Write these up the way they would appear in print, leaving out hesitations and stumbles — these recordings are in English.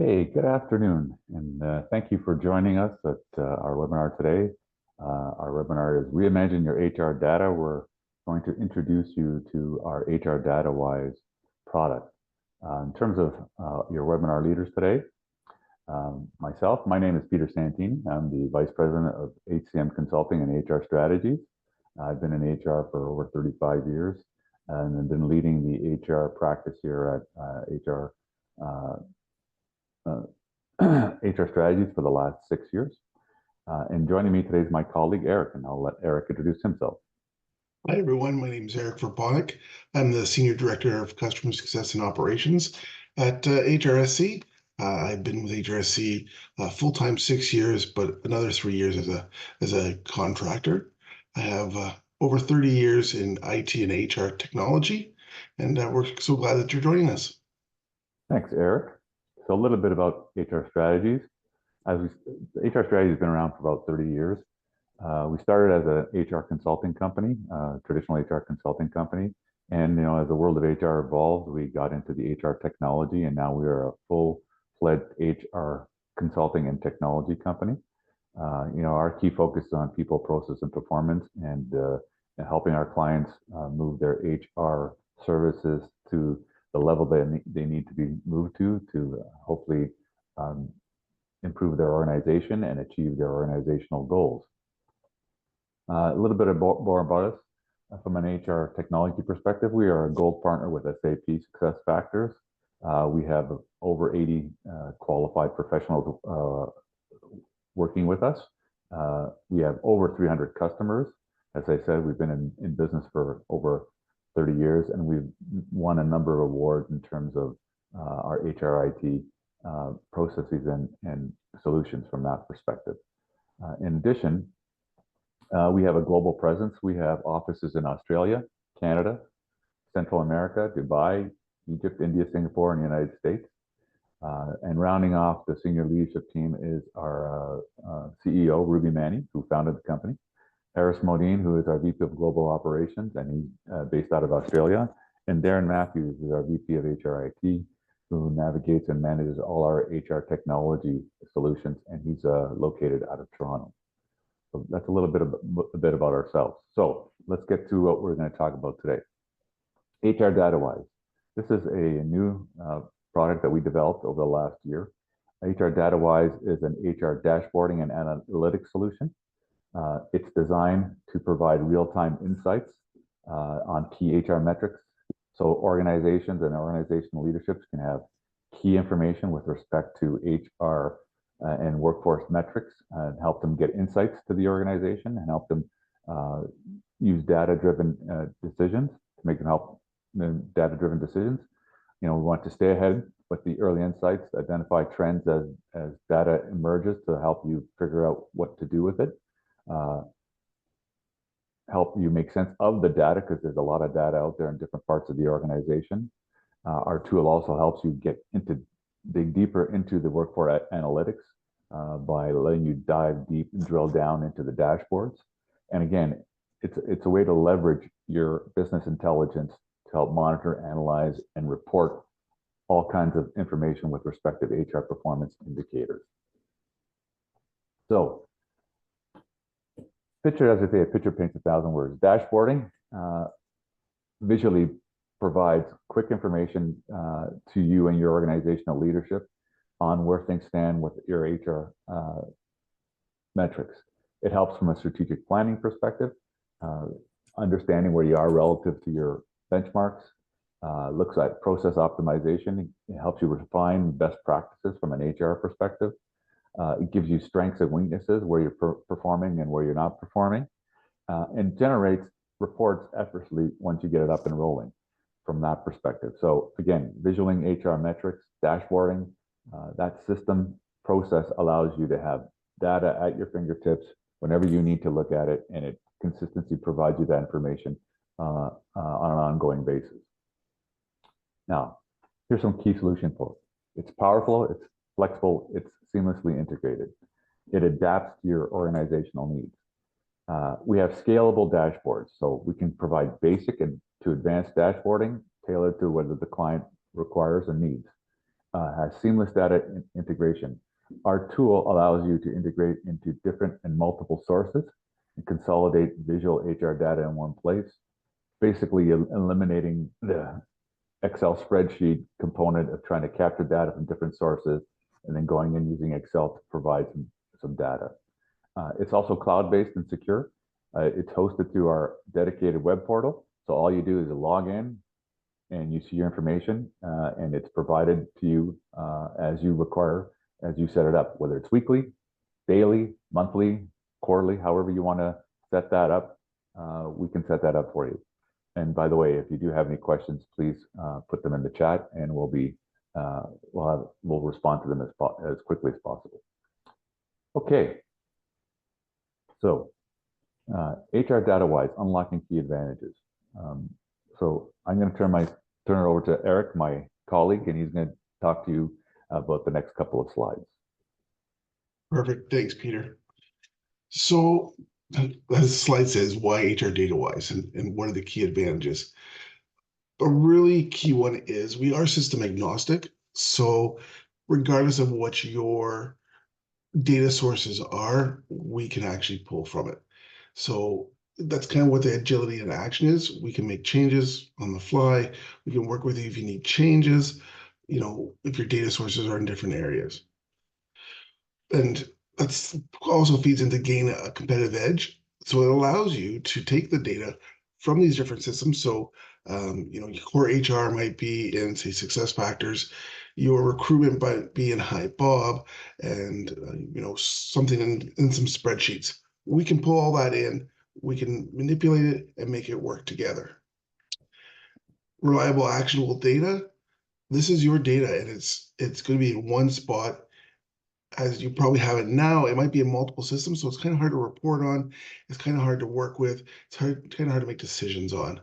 Hey, good afternoon, and thank you for joining us at our webinar today. Our webinar is Reimagine Your HR Data. We're going to introduce you to our HR Datawise product. In terms of your webinar leaders today, my name is Peter Santini. I'm the Vice President of HCM Consulting and HR Strategies. I've been in HR for over 35 years and I've been leading the HR practice here at HR Strategies for the last 6 years. And joining me today is my colleague, Eric, and I'll let Eric introduce himself. Hi, everyone. My name is Eric Verbonik. I'm the Senior Director of Customer Success and Operations at HRSC. I've been with HRSC full-time 6 years, but another 3 years as a contractor. I have over 30 years in IT and HR technology, and we're so glad that you're joining us. Thanks, Eric. So a little bit about HR Strategies. HR Strategies has been around for about 30 years. We started as a HR consulting company, traditional HR consulting company. And as the world of HR evolved, we got into the HR technology, and now we are a full-fledged HR consulting and technology company. Our key focus is on people, process, and performance, and helping our clients move their HR services to the level they need to be moved to hopefully improve their organization and achieve their organizational goals. A little bit more about us from an HR technology perspective. We are a gold partner with SAP SuccessFactors. We have over 80 qualified professionals working with us. We have over 300 customers. As I said, we've been in business for over 30 years, and we've won a number of awards in terms of our HR IT processes and solutions from that perspective. In addition, we have a global presence. We have offices in Australia, Canada, Central America, Dubai, Egypt, India, Singapore, and the United States. And rounding off the senior leadership team is our CEO, Ruby Manning, who founded the company. Harris Modine, who is our VP of Global Operations, and he's based out of Australia. And Darren Matthews is our VP of HR IT, who navigates and manages all our HR technology solutions, and he's located out of Toronto. So that's a little bit about ourselves. So let's get to what we're going to talk about today. HR Datawise. This is a new product that we developed over the last year. HR Datawise is an HR dashboarding and analytics solution. It's designed to provide real-time insights on key HR metrics. So organizations and organizational leaderships can have key information with respect to HR and workforce metrics and help them get insights to the organization and help them use data-driven decisions to make them help data-driven decisions. We want to stay ahead with the early insights, identify trends as data emerges to help you figure out what to do with it. Help you make sense of the data because there's a lot of data out there in different parts of the organization. Our tool also helps you dig deeper into the workforce analytics by letting you dive deep and drill down into the dashboards. And again, it's a way to leverage your business intelligence to help monitor, analyze, and report all kinds of information with respect to HR performance indicators. So, picture, as I say, a picture paints 1,000 words. Dashboarding visually provides quick information to you and your organizational leadership on where things stand with your HR metrics. It helps from a strategic planning perspective, understanding where you are relative to your benchmarks, looks at process optimization. It helps you refine best practices from an HR perspective. It gives you strengths and weaknesses, where you're performing and where you're not performing, and generates reports effortlessly once you get it up and rolling from that perspective. So again, visualizing HR metrics, dashboarding, that system process allows you to have data at your fingertips whenever you need to look at it, and it consistency provides you that information on an ongoing basis. Now, here's some key solution for it. It's powerful, it's flexible, it's seamlessly integrated. It adapts to your organizational needs. We have scalable dashboards, so we can provide basic and to advanced dashboarding tailored to whether the client requires and needs. has seamless data integration. Our tool allows you to integrate into different and multiple sources and consolidate visual HR data in one place, basically eliminating the Excel spreadsheet component of trying to capture data from different sources and then going in using Excel to provide some data. It's also cloud-based and secure. It's hosted through our dedicated web portal. So all you do is log in and you see your information, and it's provided to you as you require, as you set it up, whether it's weekly, daily, monthly, quarterly, however you want to set that up, we can set that up for you. And by the way, if you do have any questions, please put them in the chat, and we'll respond to them as quickly as possible. Okay. So, HR Datawise, unlocking key advantages. So I'm going to turn it over to Eric, my colleague, and he's going to talk to you about the next couple of slides. Perfect. Thanks, Peter. So as the slide says, why HR Datawise and what are the key advantages? A really key one is we are system agnostic. So regardless of what your data sources are, we can actually pull from it. So that's kind of what the agility in action is. We can make changes on the fly. We can work with you if you need changes, if your data sources are in different areas. And that's also feeds into gain a competitive edge. So it allows you to take the data from these different systems. So, your core HR might be in, say, success factors, your recruitment might be in Hi Bob, and something in some spreadsheets. We can pull all that in, we can manipulate it and make it work together. Reliable, actionable data. This is your data, and it's going to be in one spot. As you probably have it now, it might be in multiple systems, so it's kind of hard to report on. It's kind of hard to work with. It's kind of hard to make decisions on.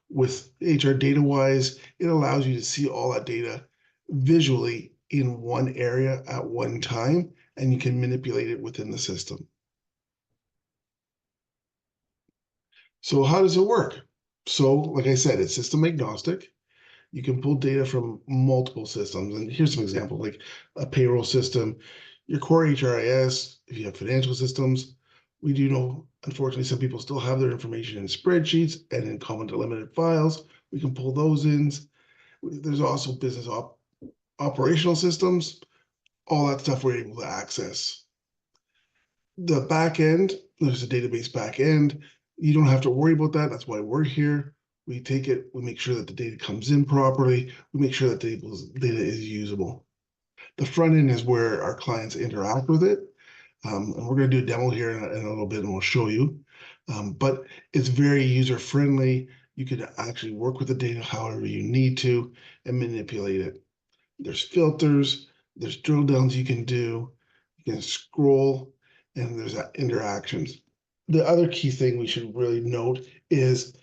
With HR Datawise, it allows you to see all that data visually in one area at one time, and you can manipulate it within the system. So how does it work? So, like I said, it's system agnostic. You can pull data from multiple systems. And here's some examples, like a payroll system, your core HRIS, if you have financial systems. We do know, unfortunately, some people still have their information in spreadsheets and in common delimited files. We can pull those in. There's also business operational systems. All that stuff we're able to access. The back end, there's a database back end. You don't have to worry about that. That's why we're here. We take it, we make sure that the data comes in properly. We make sure that the data is usable. The front end is where our clients interact with it. And we're going to do a demo here in a little bit, and we'll show you. But it's very user-friendly. You can actually work with the data however you need to and manipulate it. There's filters, there's drill downs you can do, you can scroll, and there's interactions. The other key thing we should really note is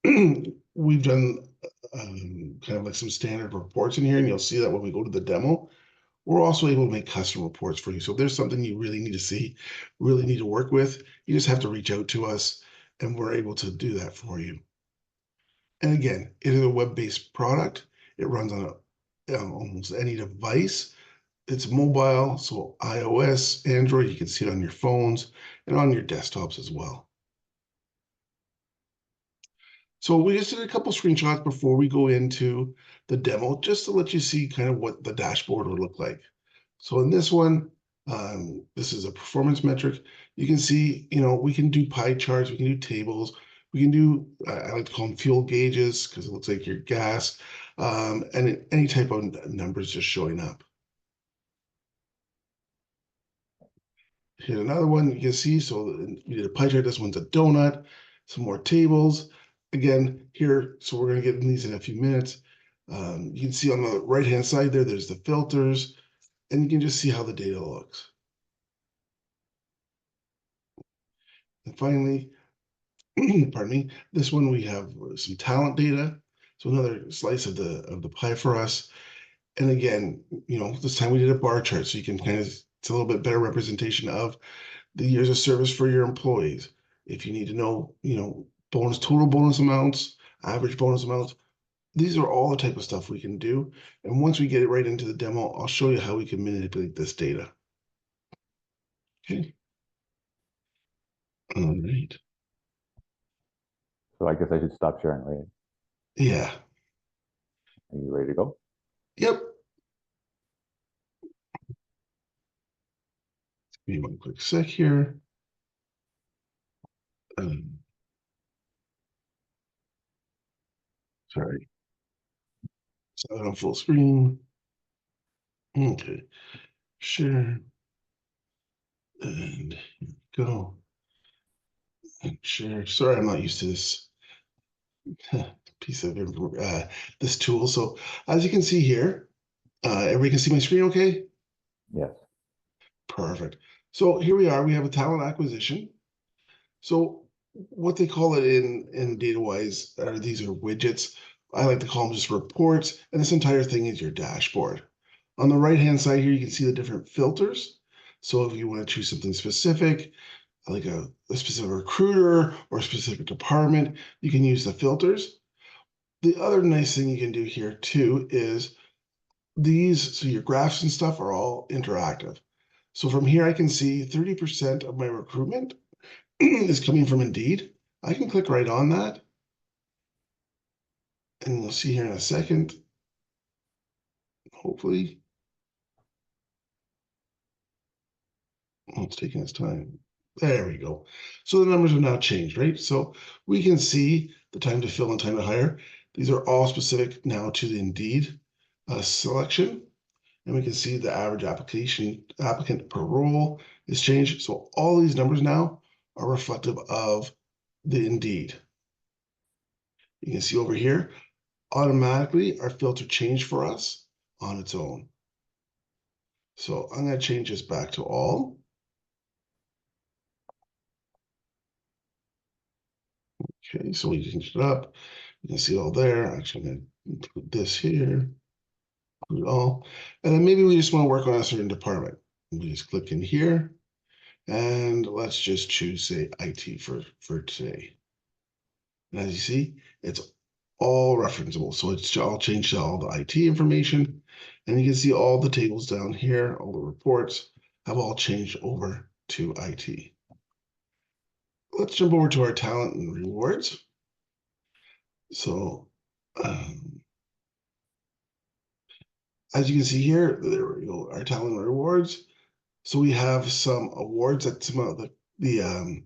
we've done kind of like some standard reports in here, and you'll see that when we go to the demo. We're also able to make custom reports for you. So if there's something you really need to see, really need to work with, you just have to reach out to us, and we're able to do that for you. And again, it is a web-based product. It runs on almost any device. It's mobile, so iOS, Android, you can see it on your phones and on your desktops as well. So we just did a couple screenshots before we go into the demo, just to let you see kind of what the dashboard would look like. So in this one, this is a performance metric. You can see, we can do pie charts, we can do tables, we can do, I like to call them fuel gauges because it looks like your gas, and any type of numbers just showing up. Here's another one you can see. So we did a pie chart. This one's a donut, some more tables. Again, here, so we're going to get in these in a few minutes. You can see on the right-hand side there's the filters, and you can just see how the data looks. And finally, pardon me, this one we have some talent data. So another slice of the pie for us. And again, this time we did a bar chart, so you can kind of, it's a little bit better representation of the years of service for your employees. If you need to know, total bonus amounts, average bonus amounts, these are all the type of stuff we can do. And once we get it right into the demo, I'll show you how we can manipulate this data. Okay. All right. So I guess I should stop sharing, right? Yeah. Are you ready to go? Yep. Give me one quick sec here. Sorry. So on full screen. Okay. Share. And go. And share. Sorry, I'm not used to this piece of this tool. So as you can see here, everybody can see my screen okay? Yes. Perfect. So here we are. We have a talent acquisition. So what they call it in Datawise are these are widgets. I like to call them just reports, and this entire thing is your dashboard. On the right-hand side here, you can see the different filters. So if you want to choose something specific, like a specific recruiter or a specific department, you can use the filters. The other nice thing you can do here too is these, so your graphs and stuff are all interactive. So from here, I can see 30% of my recruitment is coming from Indeed. I can click right on that. And we'll see here in a second, hopefully. Oh, it's taking its time. There we go. So the numbers have now changed, right? So we can see the time to fill and time to hire. These are all specific now to the Indeed selection. And we can see the average applicant per role is changed. So all these numbers now are reflective of the Indeed. You can see over here, automatically our filter changed for us on its own. So I'm going to change this back to all. Okay, so we can change it up. You can see all there. Actually, I'm going to include this here, include all. And then maybe we just want to work on a certain department. We just click in here and let's just choose, say, IT for today. And as you see, it's all referenceable. So it's all changed to all the IT information. And you can see all the tables down here, all the reports have all changed over to IT. Let's jump over to our talent and rewards. So as you can see here, there we go, our talent and rewards. So we have some awards that some of the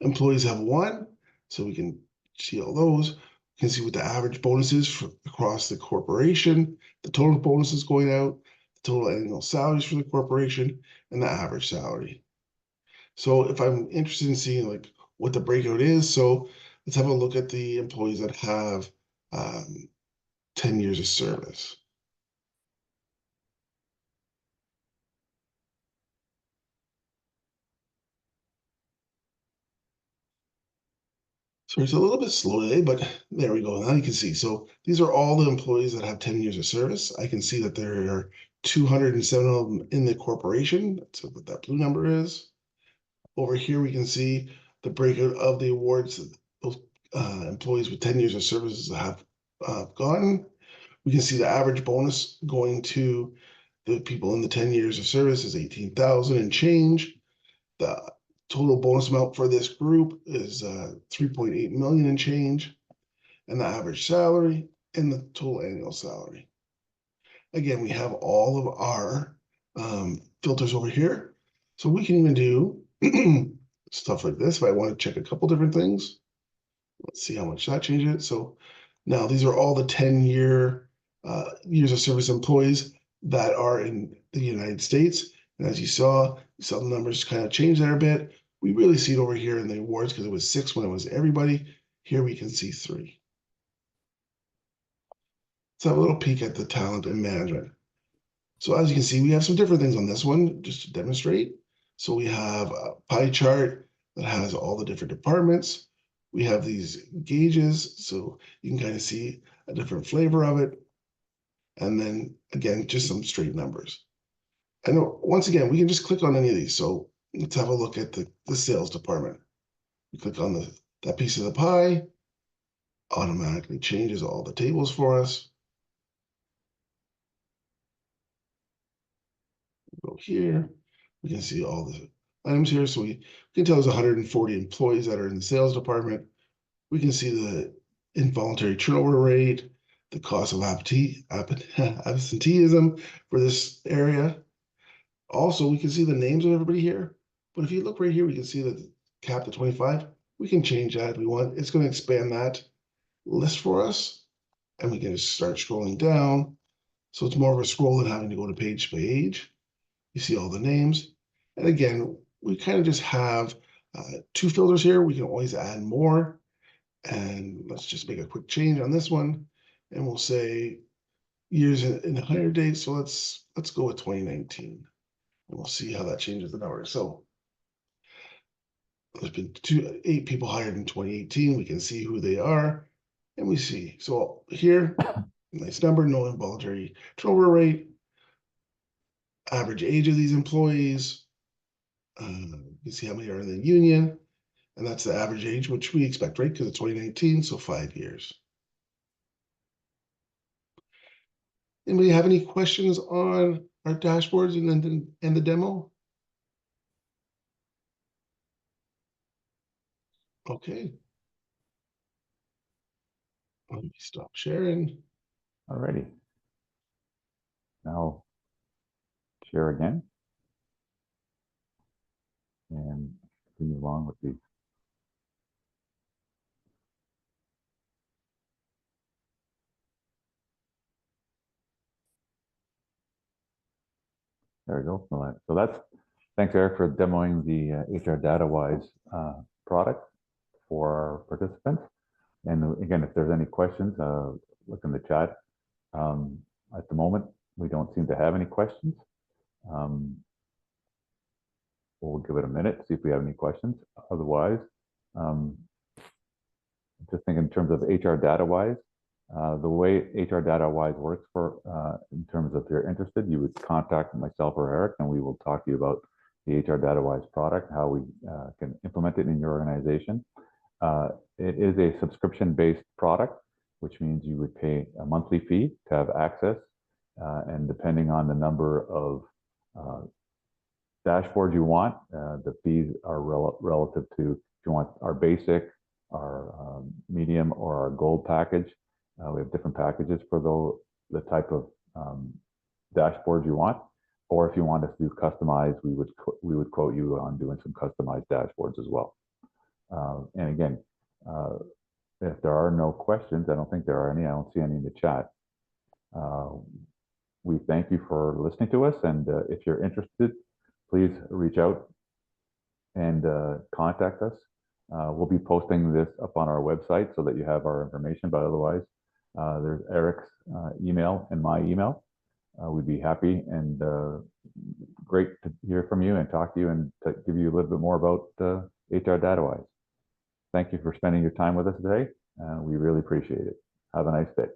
employees have won. So we can see all those. You can see what the average bonus is across the corporation, the total bonuses going out, the total annual salaries for the corporation, and the average salary. So if I'm interested in seeing like what the breakout is, so let's have a look at the employees that have 10 years of service. So it's a little bit slow today, but there we go. Now you can see. So these are all the employees that have 10 years of service. I can see that there are 207 of them in the corporation. That's what that blue number is. Over here, we can see the breakout of the awards that those employees with 10 years of services have gotten. We can see the average bonus going to the people in the 10 years of service is 18,000 and change. The total bonus amount for this group is 3.8 million and change, and the average salary and the total annual salary. Again, we have all of our filters over here. So we can even do stuff like this if I want to check a couple different things. Let's see how much that changes it. So now these are all the 10 years of service employees that are in the United States. And as you saw the numbers kind of change there a bit. We really see it over here in the awards because it was 6 when it was everybody. Here we can see 3. Let's have a little peek at the talent and management. So as you can see, we have some different things on this one just to demonstrate. So we have a pie chart that has all the different departments. We have these gauges, so you can kind of see a different flavor of it. And then again, just some straight numbers. And once again, we can just click on any of these. So let's have a look at the sales department. We click on that piece of the pie. automatically changes all the tables for us. Go here, we can see all the items here. So we can tell there's 140 employees that are in the sales department. We can see the involuntary turnover rate, the cost of absenteeism for this area. Also, we can see the names of everybody here. But if you look right here, we can see that capped at 25. We can change that if we want. It's going to expand that list for us. And we can just start scrolling down. So it's more of a scroll than having to go to page by page. You see all the names. And again, we kind of just have 2 filters here. We can always add more. And let's just make a quick change on this one. And we'll say years in 100 days. So let's go with 2019. And we'll see how that changes the number. So there's been 8 people hired in 2018. We can see who they are. And we see. So here, nice number, no involuntary turnover rate. Average age of these employees. You can see how many are in the union. And that's the average age, which we expect, right? Because it's 2019, so 5 years. Anybody have any questions on our dashboards and the demo? Okay. Let me stop sharing. Alrighty. Now share again and continue along with these. There we go. So that's, thanks Eric for demoing the HR Datawise product for our participants. And again, if there's any questions, look in the chat. At the moment, we don't seem to have any questions. We'll give it a minute to see if we have any questions. Otherwise, just think in terms of HR Datawise. The way HR Datawise works in terms of if you're interested, you would contact myself or Eric, and we will talk to you about the HR Datawise product, how we can implement it in your organization. It is a subscription-based product, which means you would pay a monthly fee to have access, and depending on the number of dashboards you want, the fees are relative to if you want our basic, our medium, or our gold package. We have different packages for the type of dashboard you want, or if you want us to do customized, we would quote you on doing some customized dashboards as well. And again, if there are no questions, I don't think there are any. I don't see any in the chat. We thank you for listening to us, and if you're interested, please reach out and contact us. We'll be posting this up on our website so that you have our information, but otherwise, there's Eric's email and my email. We'd be happy and great to hear from you and talk to you and to give you a little bit more about HR Datawise. Thank you for spending your time with us today. We really appreciate it. Have a nice day.